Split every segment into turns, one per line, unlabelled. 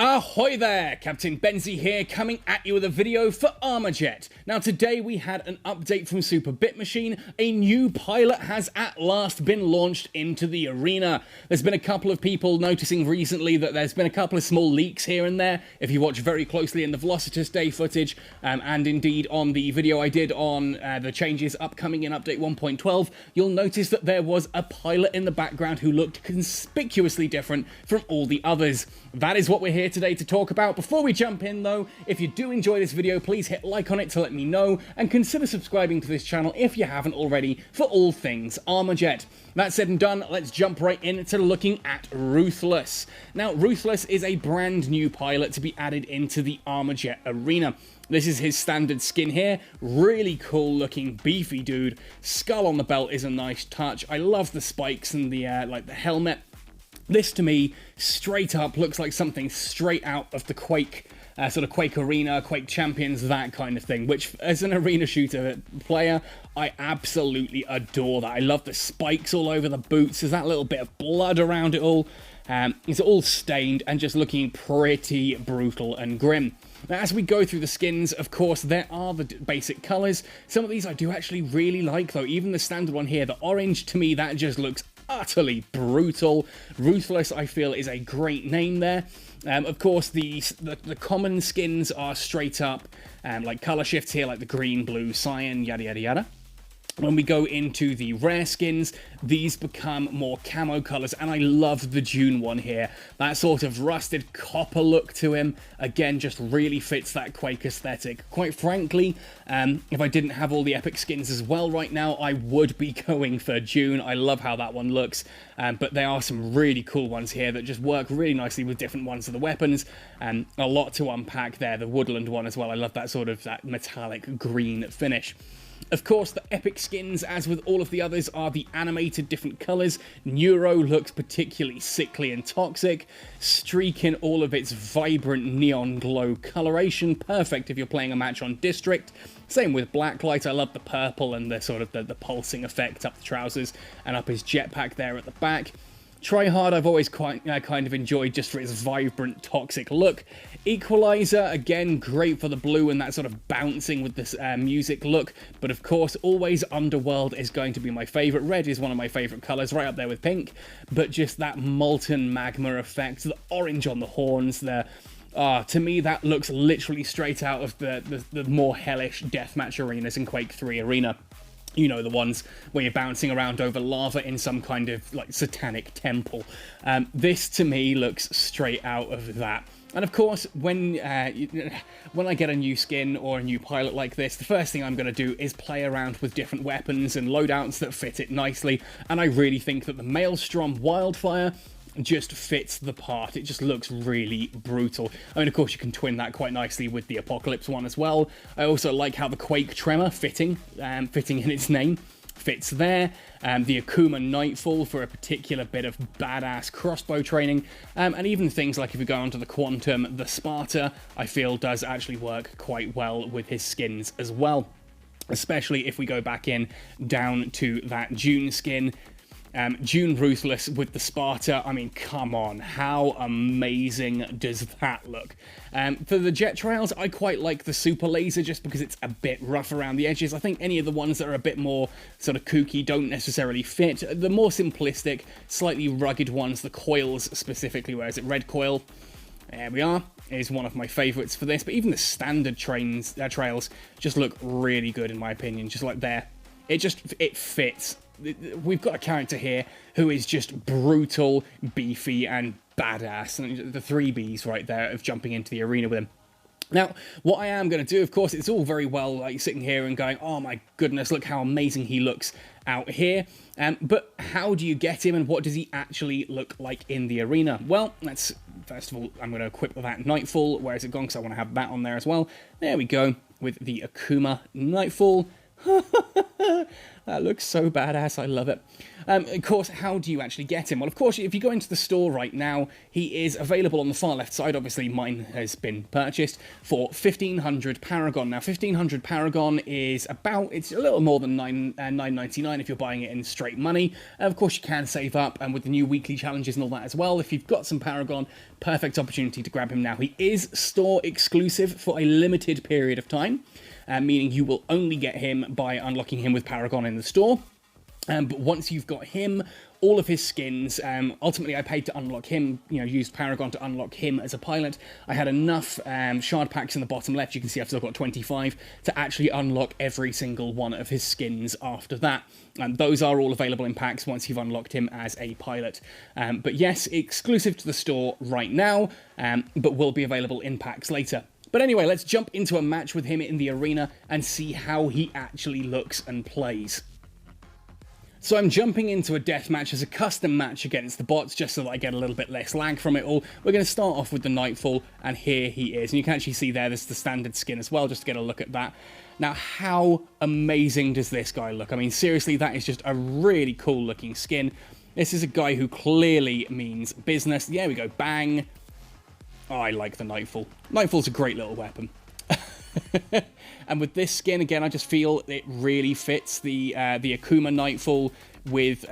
Ahoy there, Captain Benzie here, coming at you with a video for Armajet. Now today we had an update from SuperBit Machine. A new pilot has at last been launched into the arena. There's been a couple of people noticing recently that there's been a couple of small leaks here and there. If you watch very closely in the Velocitus Day footage, and indeed on the video I did on the changes upcoming in update 1.12, you'll notice that there was a pilot in the background who looked conspicuously different from all the others. That is what we're here today to talk about. Before we jump in though, if you do enjoy this video, please hit like on it to let me know, and consider subscribing to this channel if you haven't already for all things Armajet. That said and done, let's jump right into looking at Ruthless. Now, Ruthless is a brand new pilot to be added into the Armajet arena. This is his standard skin here. Really cool looking, beefy dude. Skull on the belt is a nice touch. I love the spikes and the the helmet. This, to me, straight up looks like something straight out of the Quake, sort of Quake Arena, Quake Champions, that kind of thing, which, as an arena shooter player, I absolutely adore that. I love the spikes all over the boots. There's that little bit of blood around it all. It's all stained and just looking pretty brutal and grim. Now, as we go through the skins, of course, there are the basic colours. Some of these I do actually really like, though. Even the standard one here, the orange, to me, that just looks utterly brutal. Ruthless, I feel, is a great name there. Of course, the common skins are straight up, like colour shifts here, like the green, blue, cyan, yada, yada, yada. When we go into the rare skins, these become more camo colours, and I love the Dune one here. That sort of rusted copper look to him, again, just really fits that Quake aesthetic. Quite frankly, if I didn't have all the epic skins as well right now, I would be going for Dune. I love how that one looks, but there are some really cool ones here that just work really nicely with different ones of the weapons. A lot to unpack there. The Woodland one as well, I love that sort of that metallic green finish. Of course, the epic skins, as with all of the others, are the animated different colours. Neuro looks particularly sickly and toxic. Streak in all of its vibrant neon glow coloration. Perfect if you're playing a match on District. Same with Blacklight. I love the purple and the sort of the pulsing effect up the trousers and up his jetpack there at the back. Tryhard I've always kind of enjoyed just for its vibrant, toxic look. Equalizer, again, great for the blue and that sort of bouncing with this music look. But of course, always Underworld is going to be my favourite. Red is one of my favourite colours, right up there with pink. But just that molten magma effect, the orange on the horns there. To me, that looks literally straight out of the more hellish deathmatch arenas in Quake 3 Arena. You know, the ones where you're bouncing around over lava in some kind of, like, satanic temple. This, to me, looks straight out of that. And of course, when I get a new skin or a new pilot like this, the first thing I'm going to do is play around with different weapons and loadouts that fit it nicely. And I really think that the Maelstrom Wildfire just fits the part. It just looks really brutal. I mean, of course, you can twin that quite nicely with the Apocalypse one as well. I also like how the Quake Tremor fitting in its name fits there. The Akuma Nightfall for a particular bit of badass crossbow training. And even things like if we go onto the Quantum, the Sparta, I feel does actually work quite well with his skins as well. Especially if we go back down to that Dune skin. Dune Ruthless with the Sparta, I mean, come on, how amazing does that look? For the jet trails, I quite like the Super Laser just because it's a bit rough around the edges. I think any of the ones that are a bit more sort of kooky don't necessarily fit. The more simplistic, slightly rugged ones, the coils specifically, where is it, Red Coil? There we are, is one of my favourites for this, but even the standard trails just look really good in my opinion, just like there. It fits. We've got a character here who is just brutal, beefy, and badass. And the 3 Bs right there of jumping into the arena with him. Now, what I am going to do, of course, it's all very well like sitting here and going, oh my goodness, look how amazing he looks out here. But how do you get him and what does he actually look like in the arena? Well, first of all, I'm going to equip that Nightfall. Where is it gone? Because I want to have that on there as well. There we go, with the Akuma Nightfall. That looks so badass, I love it. Of course, how do you actually get him? Well, of course, if you go into the store right now, he is available on the far left side. Obviously, mine has been purchased for 1,500 Paragon. Now, 1,500 Paragon is it's a little more than $9.99 if you're buying it in straight money. Of course, you can save up, and with the new weekly challenges and all that as well, if you've got some Paragon, perfect opportunity to grab him now. He is store exclusive for a limited period of time. Meaning you will only get him by unlocking him with Paragon in the store. But once you've got him, all of his skins, ultimately I paid to unlock him, used Paragon to unlock him as a pilot. I had enough shard packs in the bottom left, you can see I've still got 25, to actually unlock every single one of his skins after that. And those are all available in packs once you've unlocked him as a pilot. But yes, exclusive to the store right now, but will be available in packs later. But anyway, let's jump into a match with him in the arena and see how he actually looks and plays. So I'm jumping into a deathmatch as a custom match against the bots, just so that I get a little bit less lag from it all. We're going to start off with the Nightfall, and here he is. And you can actually see there's the standard skin as well, just to get a look at that. Now, how amazing does this guy look? I mean, seriously, that is just a really cool looking skin. This is a guy who clearly means business. There we go, bang. Oh, I like the Nightfall. Nightfall's a great little weapon. And with this skin, again, I just feel it really fits the Akuma Nightfall with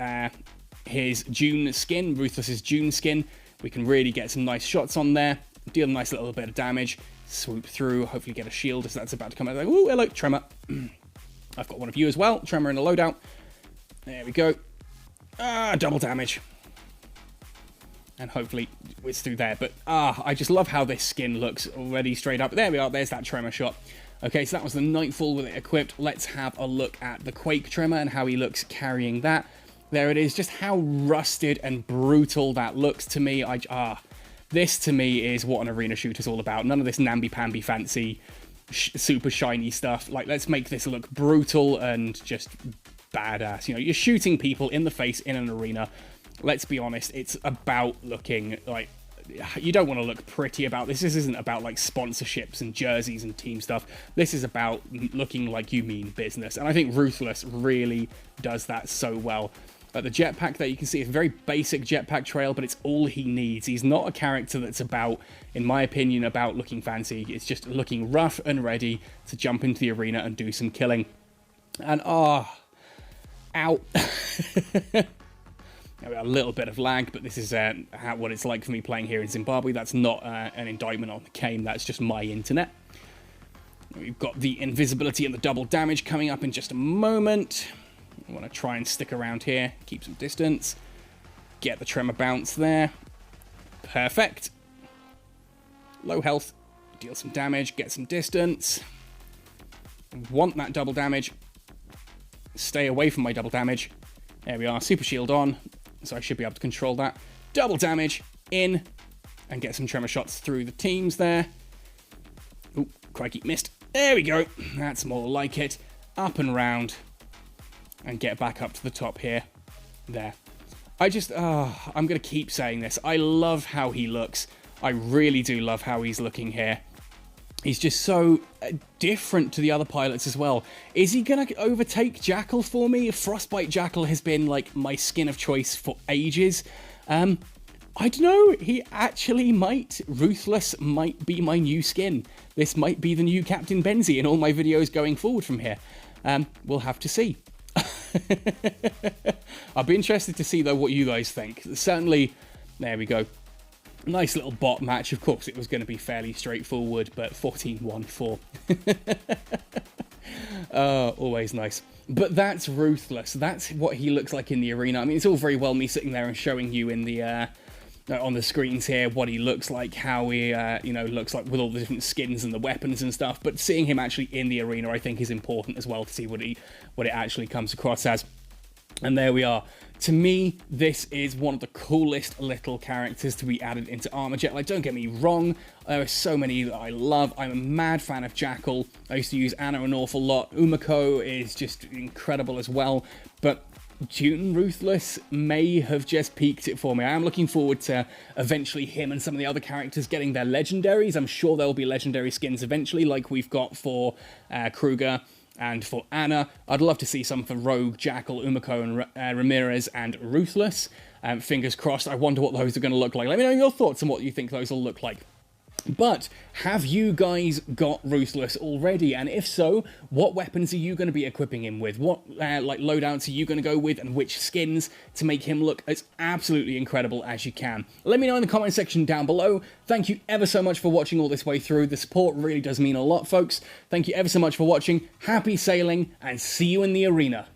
his June skin, Ruthless's June skin. We can really get some nice shots on there, deal a nice little bit of damage, swoop through, hopefully get a shield as that's about to come out. Like, ooh, hello, Tremor. I've got one of you as well, Tremor in a loadout. There we go. Double damage. And hopefully it's through there. But, I just love how this skin looks already straight up. There we are. There's that Tremor shot. Okay, so that was the Nightfall with it equipped. Let's have a look at the Quake Tremor and how he looks carrying that. There it is. Just how rusted and brutal that looks to me. This to me is what an arena shooter's all about. None of this namby-pamby fancy, super shiny stuff. Like, let's make this look brutal and just badass. You're shooting people in the face in an arena. Let's be honest, it's about looking like, you don't want to look pretty about this. This isn't about like sponsorships and jerseys and team stuff. This is about looking like you mean business. And I think Ruthless really does that so well. The jetpack that you can see is a very basic jetpack trail, but it's all he needs. He's not a character that's about, in my opinion, about looking fancy. It's just looking rough and ready to jump into the arena and do some killing. And ow. A little bit of lag, but this is what it's like for me playing here in Zimbabwe. That's not an indictment on the game, that's just my internet. We've got the invisibility and the double damage coming up in just a moment. I want to try and stick around here, keep some distance, get the Tremor bounce there. Perfect. Low health, deal some damage, get some distance. Want that double damage. Stay away from my double damage. There we are, super shield on. So I should be able to control that. Double damage in and get some Tremor shots through the teams there. Oh, crikey, missed. There we go. That's more like it. Up and round and get back up to the top here. There. I'm going to keep saying this. I love how he looks. I really do love how he's looking here. He's just so different to the other pilots as well. Is he going to overtake Jackal for me? Frostbite Jackal has been like my skin of choice for ages. I don't know. He actually might. Ruthless might be my new skin. This might be the new Captain Benzie in all my videos going forward from here. We'll have to see. I'll be interested to see, though, what you guys think. Certainly, there we go. Nice little bot match. Of course, it was going to be fairly straightforward, but 14-1-4. Always nice. But that's Ruthless. That's what he looks like in the arena. I mean, it's all very well me sitting there and showing you in the on the screens here what he looks like, how he looks like with all the different skins and the weapons and stuff. But seeing him actually in the arena, I think, is important as well to see what it actually comes across as. And there we are. To me, this is one of the coolest little characters to be added into Armajet. Like, don't get me wrong, there are so many that I love. I'm a mad fan of Jackal. I used to use Anna an awful lot. Umiko is just incredible as well. But June Ruthless may have just peaked it for me. I am looking forward to eventually him and some of the other characters getting their legendaries. I'm sure there will be legendary skins eventually, like we've got for Kruger And for Anna, I'd love to see some for Rogue, Jackal, Umiko, and Ramirez, and Ruthless. Fingers crossed. I wonder what those are going to look like. Let me know your thoughts on what you think those will look like. But have you guys got Ruthless already? And if so, what weapons are you going to be equipping him with? What like loadouts are you going to go with, and which skins to make him look as absolutely incredible as you can? Let me know in the comment section down below. Thank you ever so much for watching all this way through. The support really does mean a lot, folks. Thank you ever so much for watching. Happy sailing, and see you in the arena.